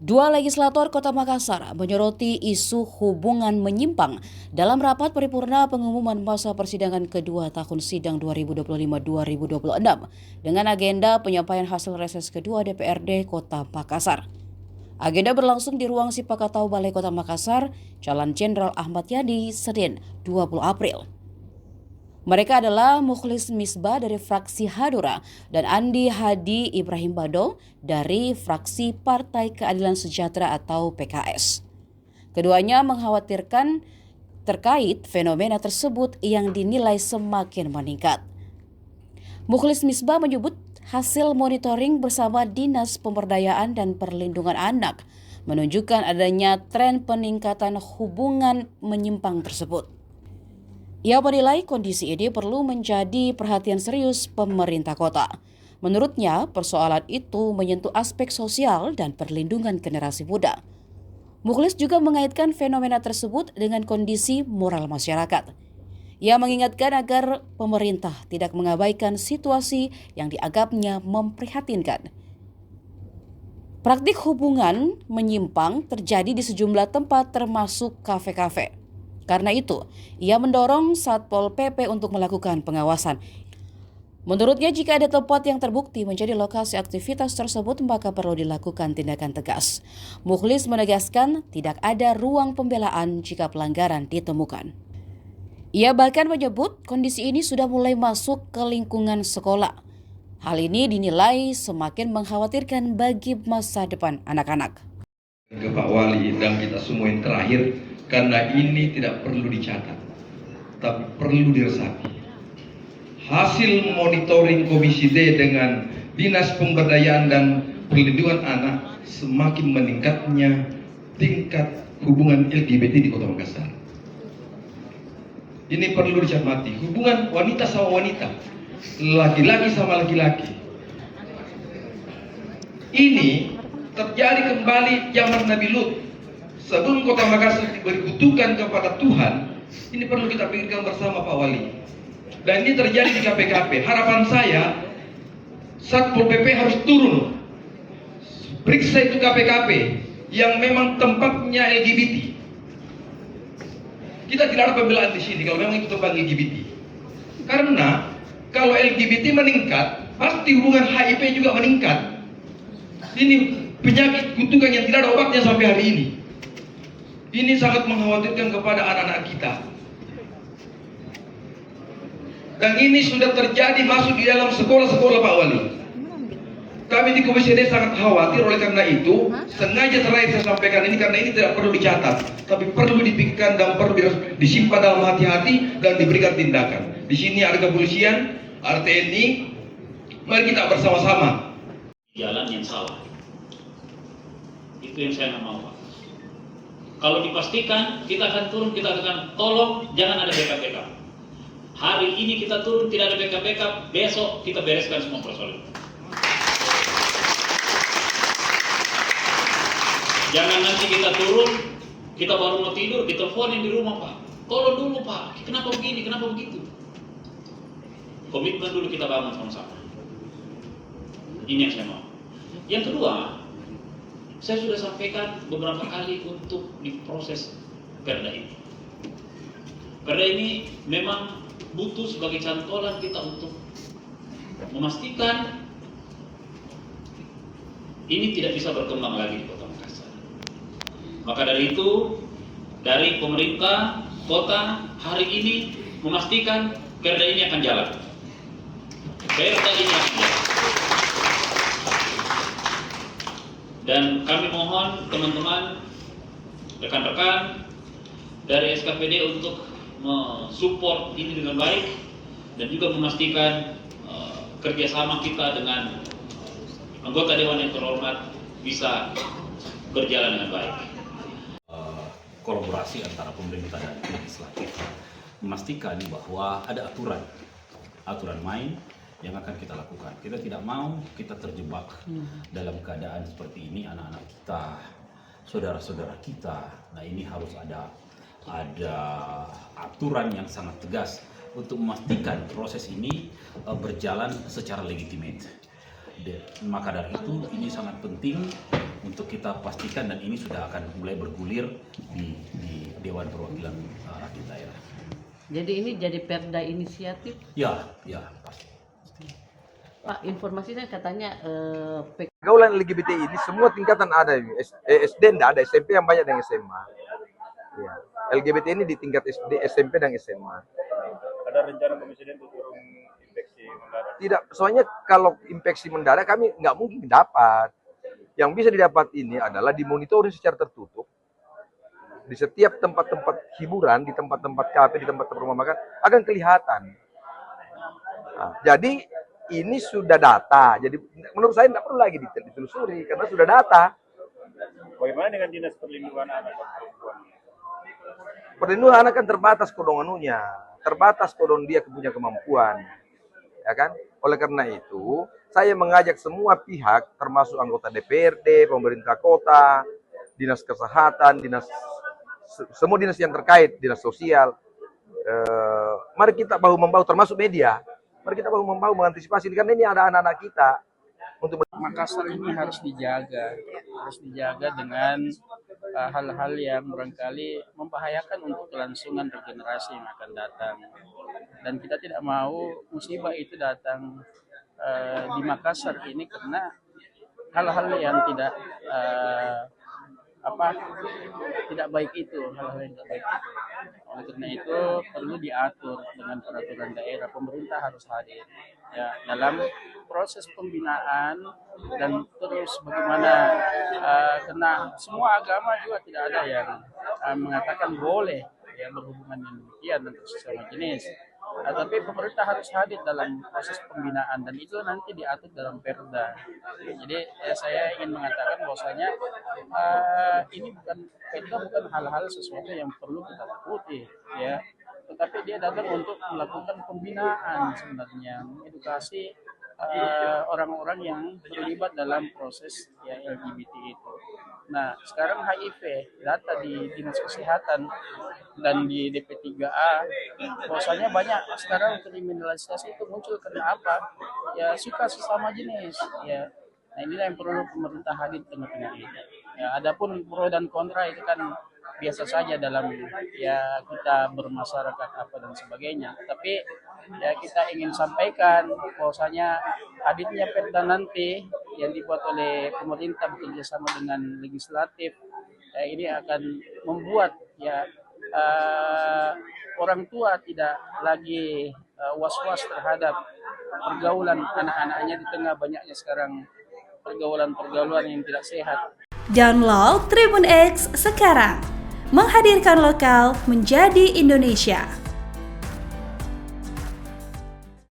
Dua legislator Kota Makassar menyoroti isu hubungan menyimpang dalam rapat paripurna pengumuman masa persidangan kedua tahun sidang 2025-2026 dengan agenda penyampaian hasil reses kedua DPRD Kota Makassar. Agenda berlangsung di ruang Sipakatau Balai Kota Makassar, Jalan Jenderal Ahmad Yani, Senin 20 April. Mereka adalah Mukhlis Misbah dari fraksi Hadura dan Andi Hadi Ibrahim Bado dari fraksi Partai Keadilan Sejahtera atau PKS. Keduanya mengkhawatirkan terkait fenomena tersebut yang dinilai semakin meningkat. Mukhlis Misbah menyebut hasil monitoring bersama Dinas Pemberdayaan dan Perlindungan Anak menunjukkan adanya tren peningkatan hubungan menyimpang tersebut. Ia menilai kondisi ini perlu menjadi perhatian serius pemerintah kota. Menurutnya, persoalan itu menyentuh aspek sosial dan perlindungan generasi muda. Mukhlis juga mengaitkan fenomena tersebut dengan kondisi moral masyarakat. Ia mengingatkan agar pemerintah tidak mengabaikan situasi yang dianggapnya memprihatinkan. Praktik hubungan menyimpang terjadi di sejumlah tempat termasuk kafe-kafe. Karena itu, ia mendorong Satpol PP untuk melakukan pengawasan. Menurutnya, jika ada tempat yang terbukti menjadi lokasi aktivitas tersebut, maka perlu dilakukan tindakan tegas. Mukhlis menegaskan tidak ada ruang pembelaan jika pelanggaran ditemukan. Ia bahkan menyebut kondisi ini sudah mulai masuk ke lingkungan sekolah. Hal ini dinilai semakin mengkhawatirkan bagi masa depan anak-anak. Ke Pak Wali dan kita semua yang terakhir, karena ini tidak perlu dicatat, tapi perlu diresapi. Hasil monitoring Komisi D dengan Dinas Pemberdayaan dan Perlindungan Anak semakin meningkatnya tingkat hubungan LGBT di Kota Makassar. Ini perlu dicermati, hubungan wanita sama wanita, laki-laki sama laki-laki. Ini terjadi kembali zaman Nabi Lut. Sebelum Kota Makassar dibutuhkan kepada Tuhan, ini perlu kita pikirkan bersama Pak Wali. Dan ini terjadi di KPKP. Harapan saya, Satpol PP harus turun, periksa itu KPKP yang memang tempatnya LGBT. Kita tidak ada pembelaan di sini kalau memang itu tempat LGBT. Karena kalau LGBT meningkat, pasti hubungan HIV juga meningkat. Ini penyakit kutukan yang tidak ada obatnya sampai hari ini. Ini sangat mengkhawatirkan kepada anak-anak kita. Dan ini sudah terjadi masuk di dalam sekolah-sekolah Pak Wali. Kami di Komisi D sangat khawatir, oleh karena itu sengaja terakhir saya sampaikan ini karena ini tidak perlu dicatat, tapi perlu dipikirkan dan perlu disimpan dalam hati-hati dan diberikan tindakan. Di sini ada kepolisian, ada TNI, mari kita bersama-sama. Jalan yang salah. Itu yang saya nggak mau, Pak. Kalau dipastikan, kita akan turun, kita akan tolong, jangan ada backup. Hari ini kita turun, tidak ada backup, besok kita bereskan semua persoalan. Jangan nanti kita turun, kita baru mau tidur, diteleponin di rumah, Pak. Tolong dulu, Pak, kenapa begini, kenapa begitu? Komitmen dulu kita bangun sama-sama. Ini yang saya mau. Yang kedua, saya sudah sampaikan beberapa kali untuk diproses perda ini. Perda ini memang butuh sebagai cantolan kita untuk memastikan ini tidak bisa berkembang lagi di Kota Makassar. Maka dari itu, dari pemerintah kota hari ini memastikan perda ini akan jalan. Perda ini akan jalan. Dan kami mohon teman-teman, rekan-rekan dari SKPD untuk mensupport ini dengan baik dan juga memastikan kerjasama kita dengan anggota Dewan yang terhormat bisa berjalan dengan baik. Kolaborasi antara pemerintah dan legislatif memastikan bahwa ada aturan main yang akan kita lakukan. Kita tidak mau kita terjebak dalam keadaan seperti ini, anak-anak kita, saudara-saudara kita. Nah, ini harus ada aturan yang sangat tegas untuk memastikan proses ini berjalan secara legitimate. Maka dari itu ini sangat penting untuk kita pastikan, dan ini sudah akan mulai bergulir di Dewan Perwakilan Rakyat Daerah. Jadi ini jadi perda inisiatif, Ya, pasti. Pak. Informasinya katanya Pergaulan LGBT ini semua tingkatan ada, SD enggak ada, SMP yang banyak dengan SMA. Ya. LGBT ini di tingkat SD, SMP dan SMA. Ada rencana Presiden untuk turun infeksi mendadak? Tidak, soalnya kalau infeksi mendadak kami nggak mungkin dapat. Yang bisa didapat ini adalah dimonitoring secara tertutup di setiap tempat-tempat hiburan, di tempat-tempat kafe, di tempat-tempat rumah makan akan kelihatan. Nah, jadi ini sudah data. Jadi menurut saya tidak perlu lagi ditelusuri karena sudah data. Bagaimana dengan Dinas Perlindungan Anak dan Perempuan? Perlindungan anak kan terbatas kodonganunya, terbatas kodon dia punya kemampuan, ya kan? Oleh karena itu, saya mengajak semua pihak, termasuk anggota DPRD, pemerintah kota, dinas kesehatan, semua dinas yang terkait, dinas sosial. Mari kita bahu membahu, termasuk media. Mari kita bahu membahu mengantisipasi, karena ini ada anak-anak kita. Untuk Makassar ini harus dijaga dengan hal-hal yang barangkali membahayakan untuk kelangsungan regenerasi yang akan datang. Dan kita tidak mau musibah itu datang di Makassar ini karena hal-hal yang tidak baik itu, hal-hal yang tidak baik itu. Oleh karena itu perlu diatur dengan peraturan daerah. Pemerintah harus hadir ya dalam proses pembinaan, dan terus bagaimana karena semua agama juga tidak ada yang mengatakan boleh ya berhubungan yang demikian untuk sesama jenis. Tapi pemerintah harus hadir dalam proses pembinaan, dan itu nanti diatur dalam perda. Jadi saya ingin mengatakan bahwasanya ini perda bukan hal-hal sesuatu yang perlu kita takuti ya, tetapi dia datang untuk melakukan pembinaan, sebenarnya edukasi orang-orang yang terlibat dalam proses ya LGBT itu. Nah, sekarang HIV, data di Dinas Kesehatan dan di DP3A, bahwasanya banyak sekarang kriminalisasi itu muncul karena apa? Ya suka sesama jenis. Ya, nah inilah yang perlu pemerintah hadir tengah-tengah ini. Ya, adapun pro dan kontra itu kan biasa saja dalam ya kita bermasyarakat apa dan sebagainya. Tapi ya kita ingin sampaikan bahwasanya hadirnya perda nanti yang dibuat oleh pemerintah bekerja sama dengan legislatif ini akan membuat ya orang tua tidak lagi was-was terhadap pergaulan anak-anaknya di tengah banyaknya sekarang pergaulan-pergaulan yang tidak sehat. Download Tribun X sekarang, menghadirkan lokal menjadi Indonesia.